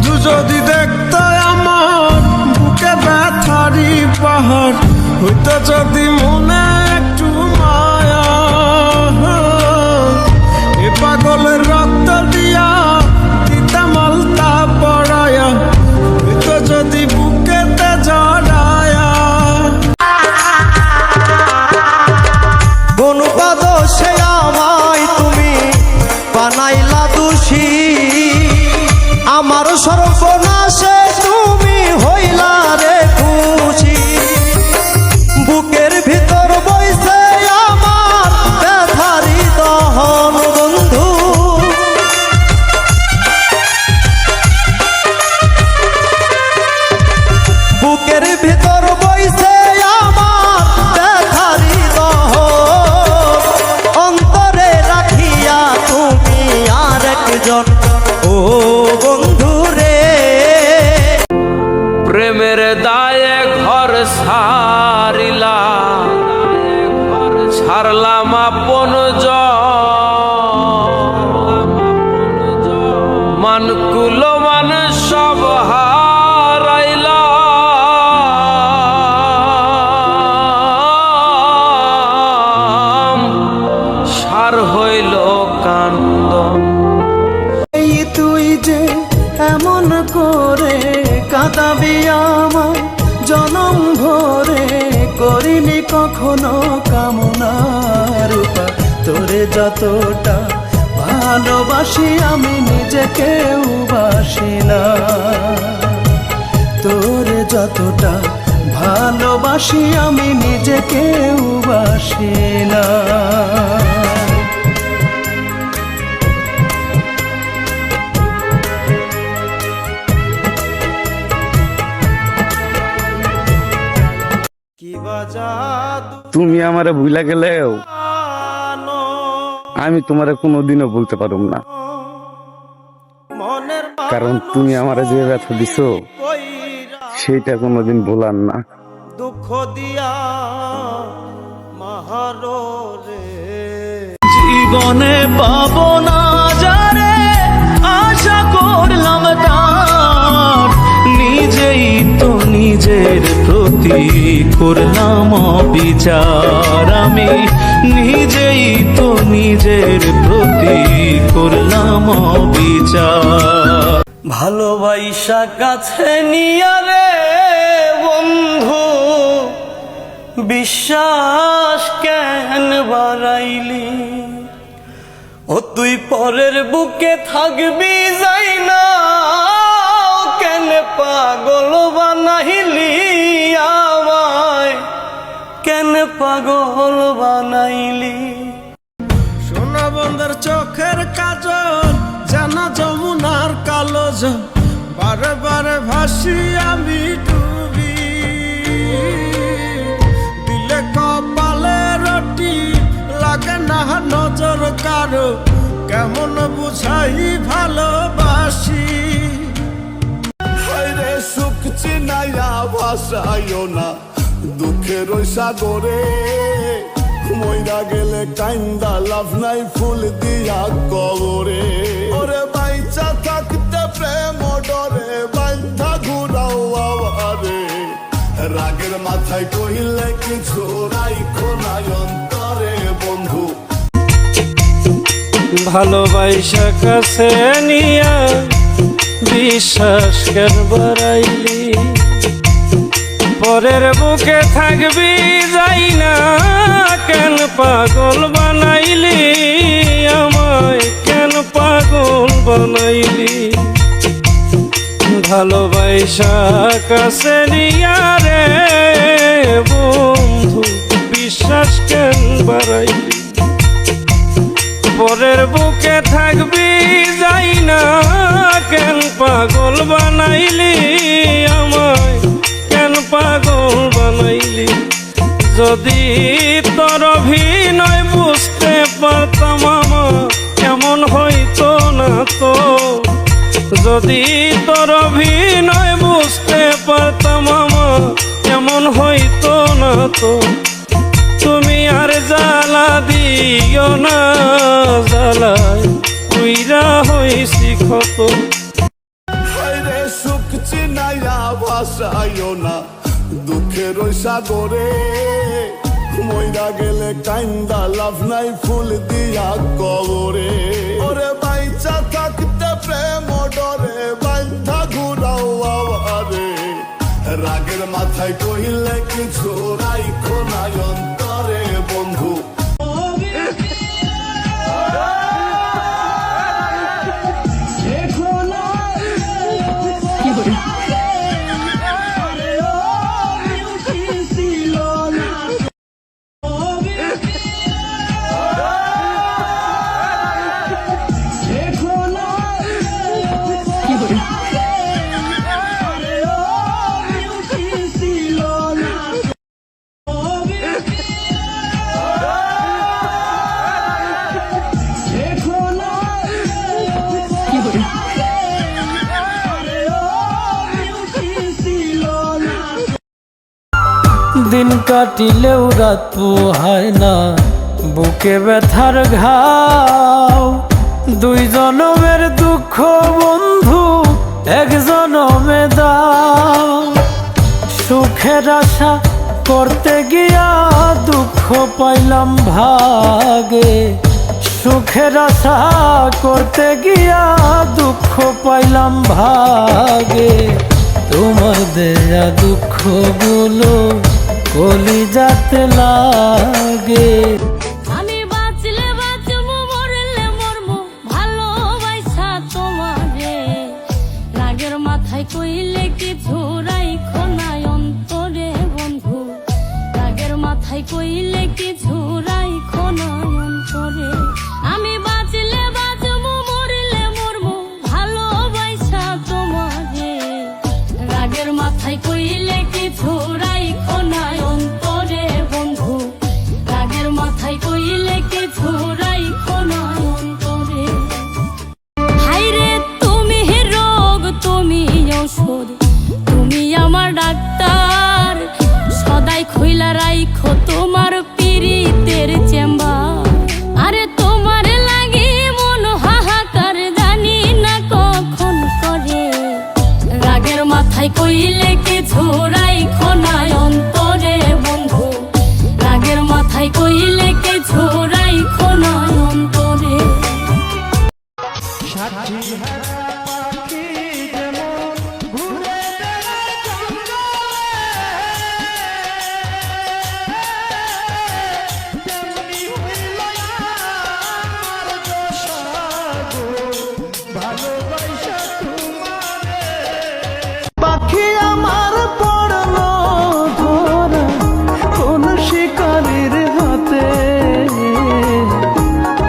বন্ধু যদি দেখতো আমার বুকে ব্যথারি পাহাড়, হইতো যদি মনে একটু মায়া, এ পাগলের রক্ত দিয়া দিতাম আলতা পড়ায়া, হইতো যদি বুকেতে জড়ায়া। কোন দোষে আমায় তুমি বানাইলা দোষী, আমার সর্বনাশে তুমি হইলা রে খুশি। বুকের ভিতর বইছে আমার ব্যথারি দহন বন্ধু, বুকের ভিতর বইছে আমার ব্যথারি দহন, অন্তরে রাখিয়া তুমি আর একজন ও বন্ধু রে। প্রেমের দায়ে ঘর সারিলা, ছাড়লাম আপন মানকুল মান সব হারাইলাম, সার হইল কান্দন। এই তুই যে এমন করে কাঁদাবি আমার জনম ভরে, করিনি কখনো কামনা রূপা, তোরে যতটা ভালোবাসি আমি নিজেকেও বাসি না, তোরে যতটা ভালোবাসি আমি নিজেকেও বাসি না। তুমি আমারে ভুলা গেলেও আমি তোমারে কোনোদিনও বলতে পারুম না, কারণ তুমি আমারে যে ব্যথা দিছো সেইটা কোনোদিন ভোলার না। দুঃখ দিয়া মাহারো রে জীবনে পাবো না যারে আশা করলাম তার, নিজেই তো নিজের প্রতি করলাম অবিচার, আমি নিজেই তো নিজের প্রতি করলাম অবিচার। ভালোবাসা কাছে নিয়া রে বন্ধু বিশ্বাস কেন বাড়াইলি, ও তুই পরের বুকে থাকবি যাই না, কেন পাগল বানাইলি আমায়, কেন পাগল বানাইলি। সোনা বন্ধের চোখের কাজল যেন যমুনার কালো জল, বারে বারে ভাসি আমি ডুবি, দিলে কপালে রটি লাগে না নজর কারো, কেমন বুঝাই ভালোবাসি। হায়রে সুখ চিনাইয়া ভাসাইও না দুঃখের ওই সাগরে, মইরা গেলে কাইন্দা লাভ নাই ফুল দিয়া কবরে। ওরে বাইচা থাকতে প্রেম ডরে বাইন্ধা ঘুরাও আবারে, রাগের মাথায় কইলে কিছু রাইখো নাই অন্তরে বন্ধু। ভালোবাসা কাছে নিয়া বিশ্বাস কেন বাড়াইলি, পরের বুকে থাকবি যাই না, কেন পাগল বানাইলি আমায়, কেন পাগল বানাইলি। ভালোবাসা কাছে নিয়া রে বন্ধু বিশ্বাস কেন বাড়াইলি, পরের বুকে থাকবি যাই না, কেন পাগল বানাইলি আমায়, কেন পাগল বানাইলি। যদি তোর অভিনয় বুঝতে পারতাম আমার এমন হইতো না তো, যদি তোর অভিনয় বুঝতে পারতাম আমার এমন হইতো না তো, তুমি আর জ্বালা দিও না, জ্বালায় পুইরা হইছি ক্ষত। হায়রে চিনাইয়া ভাসাইও না দুঃখের ওই সাগরে মইরা গেলে কাইন্দা লাভ নাই ফুল দিয়া কবরে ওরে বাইচা থাকতে প্রেম ডরে বান্ধা ঘুরাও আবারে রাগের মাথায় কইলে কিছু রাইখো না অন্তরে বন্ধু দিন কাটিলেও রাত পোহায় না বুকে ব্যথার ঘাও দুই জনমের দুঃখ বন্ধু এক জনমে দাও সুখের আশা করতে গিয়া দুঃখ পাইলাম ভাগে সুখের আশা করতে গিয়া দুঃখ পাইলাম ভাগে তোমার দেয়া দুঃখগুলো কলিজাতে লাগে আমি বাঁচলে বাঁচবো মরলে মরবো ভালোবাসা তোমারে রাগের মাথায় কইলে কিছু রাইখো না অন্তরে বন্ধু রাগের মাথায় কইলে কিছু রাইখো না অন্তরে আমি বাঁচলে বাঁচবো মরলে মরবো ভালোবাসা তোমারে রাগের মাথায় কইলে কিছু রাইখো না অন্তরে বন্ধু রাগের মাথায় কইলে কিছু রাইখো না অন্তরে হাইরে তুমি রোগ তুমি ঔষধ তুমি আমার ডাক্তার সদাই খইলা রাইখো তোমার পীড়িতের চেম্বার আরে তোমার লাগি মন হাহাকার জানি না কখন করে রাগের মাথায় কইলে কিছু রাইখো না অন্তরে বন্ধু রাগের মাথায় কইলে কিছু রাইখো না অন্তরে পাখি আমার পড়লো ধরা কোন শিকারীর হাতে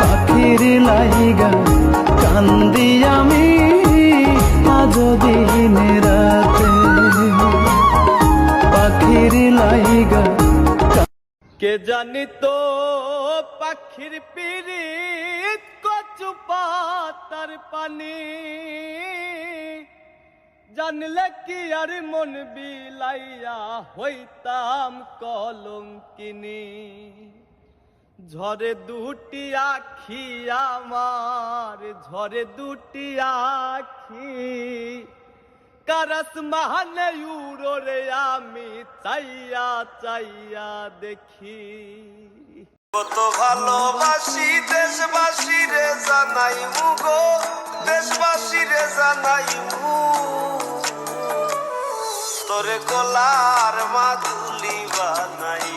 পাখির লাইগা কান্দি আমি আজ দিন রাতে পাখির লাইগা কে জানি তো পাখির পিরিত কচু পাতার পানি জানলে কি আর মন বিলাইয়া হইতাম কলঙ্কিনী ঝরে দুটি আখি আমার ঝরে দুটি আখি কারস মাহনে উড়োরে আমি চাইয়া চাইয়া দেখি কত ভালোবাসি দেশবাসী রে জানাই গো দেশবাসী রে জানাই তোরে গলার মাদুলি বানাই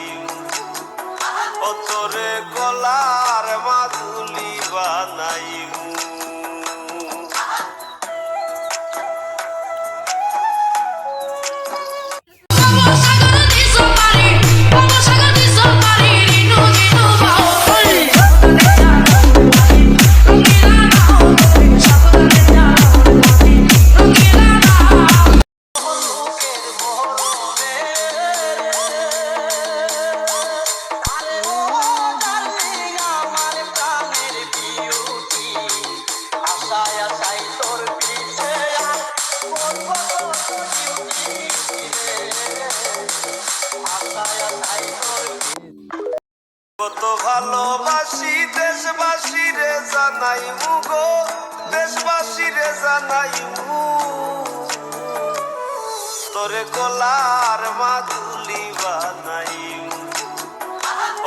ও তোরে গলার মাদুলি বানাই কত ভালোবাসি দেশবাসী রে জানাই গো দেশবাসী রে জানাই তোরে গলার মাদুলি বানাইম,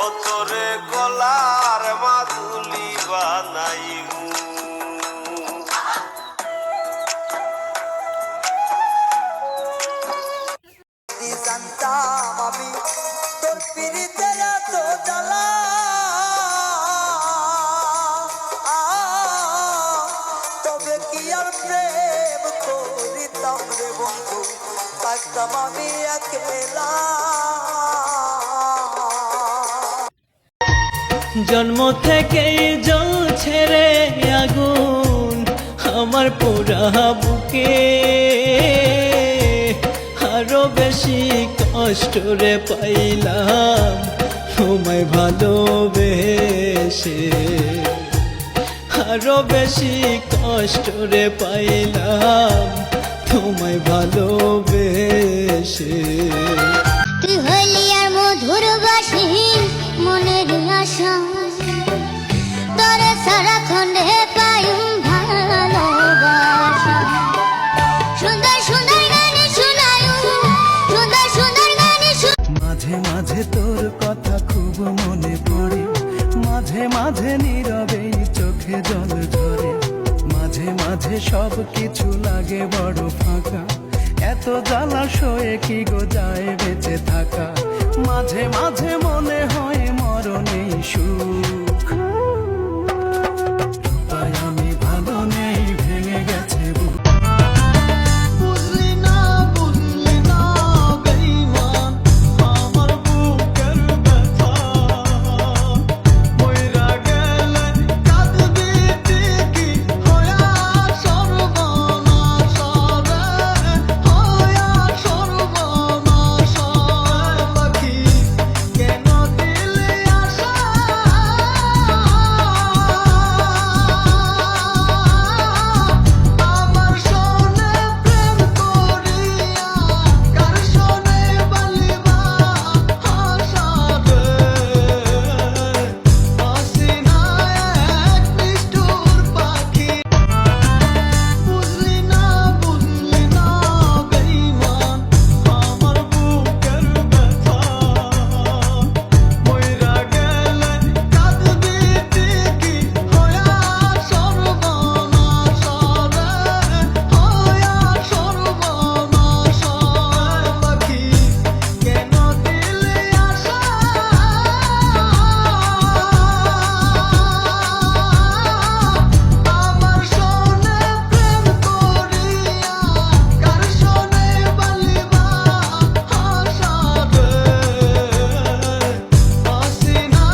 ও তোরে গলার মাদুলি বানাইম। জানতাম আমি তোর পিরিতের এত জ্বালা, তবে কি আর প্রেম করিতাম রে বন্ধু, থাকতাম আমি একেলা। জন্ম থেকে জ্বলছে রে আগুন আমার পোড়া বুকে, আরো বেশি কষ্ট রে পাইলাম তোমায় ভালোবেসে, আরো বেশি কষ্ট রে পাইলাম তোমায় ভালোবেসে। তুই হলি আর মধুর বাসি মনের আশা, তোরে সারাক্ষণে পাইম ভালোবাসা। সুন্দর সুন্দর গান শোনায়ু, সুন্দর সুন্দর গান মাঝে মাঝে তোর কথা খুব মনে পড়ে, মাঝে মাঝে নীরবে চোখে জল ঝরে, মাঝে মাঝে সব কিছু লাগে বড় ফাঁকা, এত জলাশয়ে কি গো যায় বেঁচে থাকা, মাঝে মাঝে মনে হয় মরণেই সুখ, উপায় আমি ভালো নেই ভেঙে গেছে বুক। বুঝলি না বেঈমান আমার বুকের ব্যথা, মইরা গেলে কাঁদবি ঠিকই হয়া সর্বনাশ রে, হয়া সর্বনাশ। পাখি কেন দিলি আশা, আমার সনে প্রেম করিয়া কার সনে বলিবা আশা রে, আসি না এক নিষ্ঠুর পাখি। বুঝলি না বেঈমান আমার বুকের ব্যথা, মইরা গেলে কাঁদবি ঠিকই হয়া সর্বনাশ রে, হয়া সর্বনাশ। পাখি কেন দিলি আশা, আমার সনে প্রেম করিয়া কার সনে বলিবা আশা রে, আসি না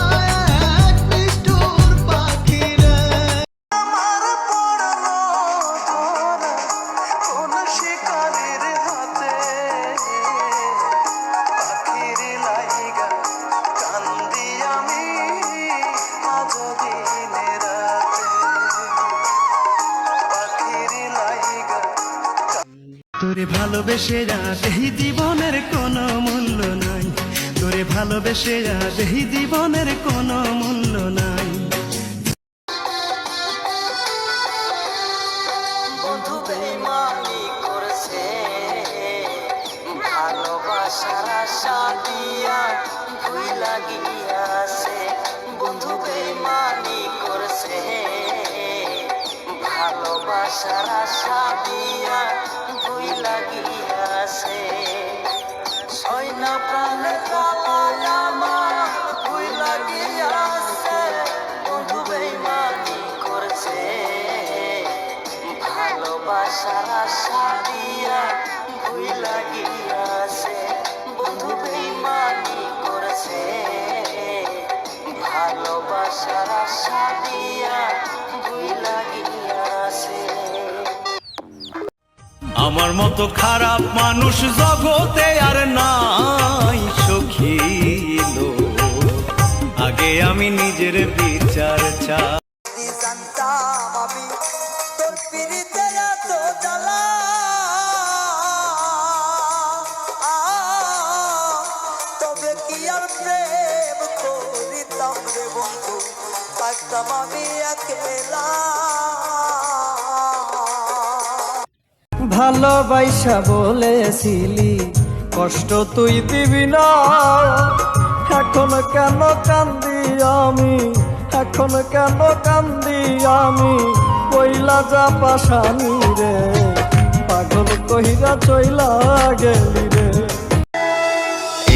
এক নিষ্ঠুর পাখি রে। আমার পড়লো ধরা কোন শিকারের হাতে, পাখির লাইগা কান্দি আমি আজ দিনে রাতে, পাখির লাইগা। তোরে ভালোবেসে আজ এই জীবনের কোনো মূল্য নাই, তোরে ভালোবেসে আজ এই জীবনের কোনো মূল্য নাই। বন্ধু বেঈমানি করছে, ভালোবাসার আশা দিয়া ভুইলা গিয়াছে। বন্ধু বেঈমানি করছে, ভালোবাসার আশা দিয়া ভুইলা গিয়াছে। সৈনা প্রাণে কালায় আমার ভুইলা গিয়াছে। বন্ধু বেঈমানি করছে, ভালোবাসার আশা দিয়া ভুইলা গিয়াছে। বন্ধু বেঈমানি করছে, ভালোবাসার আশা দিয়া ভুইলা গিয়াছে। আমার মতো খারাপ মানুষ জগতে আর নাই সখী লো, আগে আমি নিজের বিচার চাই। জানতাম আমি তোর পিরিতের এত জ্বালা, তবে কি আর প্রেম করিতাম রে বন্ধু, থাকতাম আমি একেলা। ভালোবাসা বলেছিলি কষ্ট তুই দিবি না, এখন কেন কান্দি আমি, এখন কেন কান্দি আমি, কইলা যা পাশানি রে, পাগল কহিরা চইলা গেলি রে।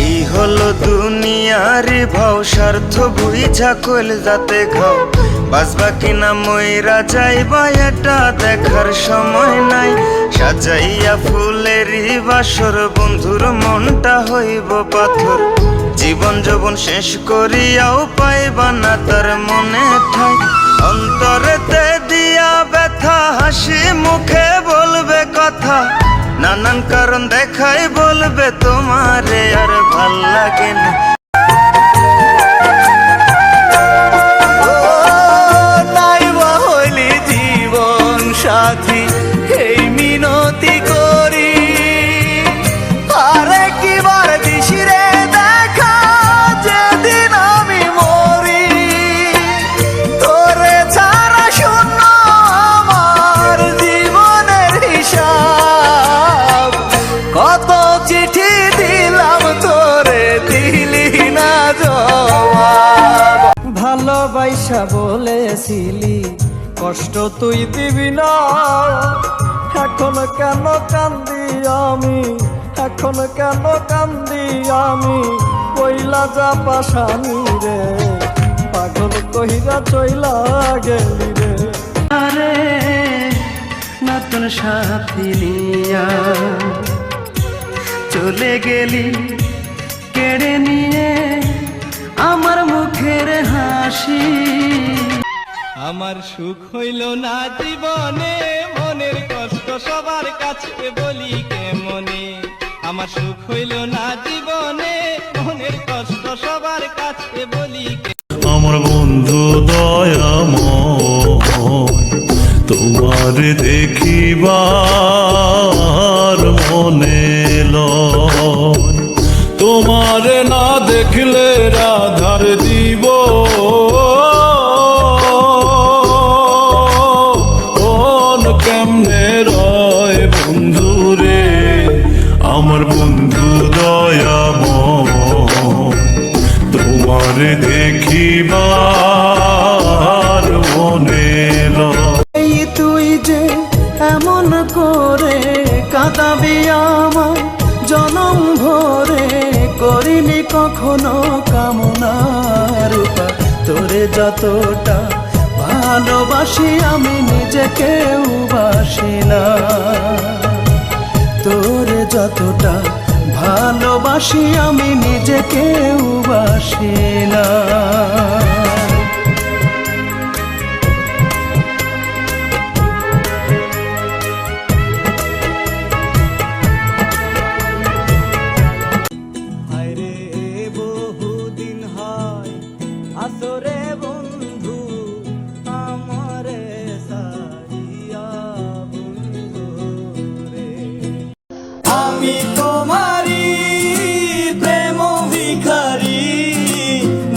এই হলো দুনিয়ার ভাও, স্বার্থ বুঝা কইল যাতে খাও, বাঁচবা কিনা মইরা যাইবা এটা দেখার সময় নাই। সাজাইয়া ফুলেরই বাসর বন্ধুর মনটা হইব পাথর, জীবন যৌবন শেষ করিয়াও পাইবা না তার মনে ঠাই। অন্তরেতে দিয়া ব্যথা হাসি মুখে বলবে কথা, নানান কারণ দেখাই বলবে তোমারে আর ভাল লাগে না। নাইবা হইলি জীবন সাথী এই মিনতি করি, আরে কিবার দিশিরে দেখা যেদিন আমি মরি, তোরে ছাড়া শূন্য আমার জীবনের হিসাব, কত চিঠি দিলাম তোরে দিলি না জবাব। ভালোবাসা বলেছিলি কষ্ট তুই দিবি না, এখন কেন কান্দি আমি, এখন কেন কান্দি আমি, কইলা যা পাশানি রে, পাগল কহিরা চইলা গেলি রে। আরে নতুন সাথী নিয়া চলে গেলি কেড়ে নিয়ে আমার মুখের হাসি। আমার সুখ হইল না জীবনে, মনের কষ্ট সবার কাছে বলি কেমনে, আমার সুখ হইল না জীবনে, মনের কষ্ট সবার কাছে বলি। আমার বন্ধু দয়াময় তোমার দেখিবার মনে লয়, তোমারে না দেখলে রাধার দিব কেমনে রয় বন্ধু রে, আমার বন্ধু দয়াময় তোমার দেখিবার মনে লয়। এই তুই যে এমন করে কাঁদাবি আমায় জনম ভরে, করিনি কখনো কামনা রূপা, তোরে যতটা ভালোবাসি আমি নিজেকেও বাসি না, তোরে যতটা ভালোবাসি আমি নিজেকেও বাসি না। হায়রে বহুদিন হয় আসরে বন্ধু আমারে সারিয়া বন্ধু রে, আমি তোমারি প্রেম ভিখারি,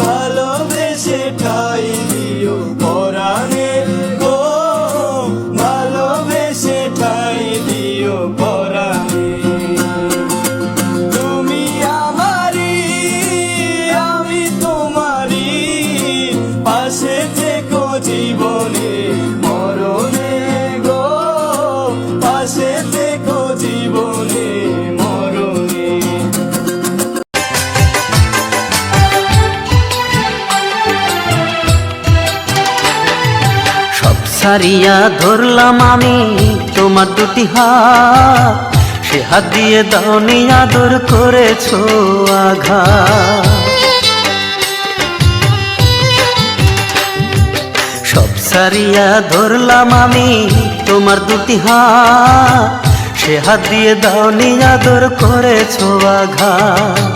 ভালোবেসে ঠাই দিও পরাণে গো, ভালোবেসে ঠাই দিও পরাণে। তুমি আমারি আমি তোমারি, পাশে থেকো জীবনে মরণে গো, পাশে থেকো জীবনে মরণে। সব সারিয়া ধরলাম আমি তোমার দুটি হাত, সে হাত দিয়ে দাওনি আদর করেছো আঘাত। সব সারিয়া ধরলাম আমি তোমার দুটি হাত, সে হাত দিয়ে দাওনি আদর করেছো আঘাত।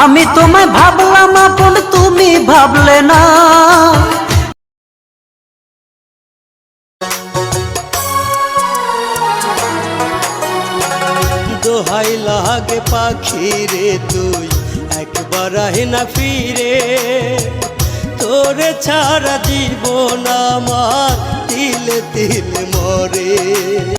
আমি তোমায় ভাবলাম আপন, তুমি ভাবলে না, দোহাই লাগে পাখি রে তুই একবার আহে না ফিরে, তোরে ছাড়া জীবন আমার তিলে তিলে মরে।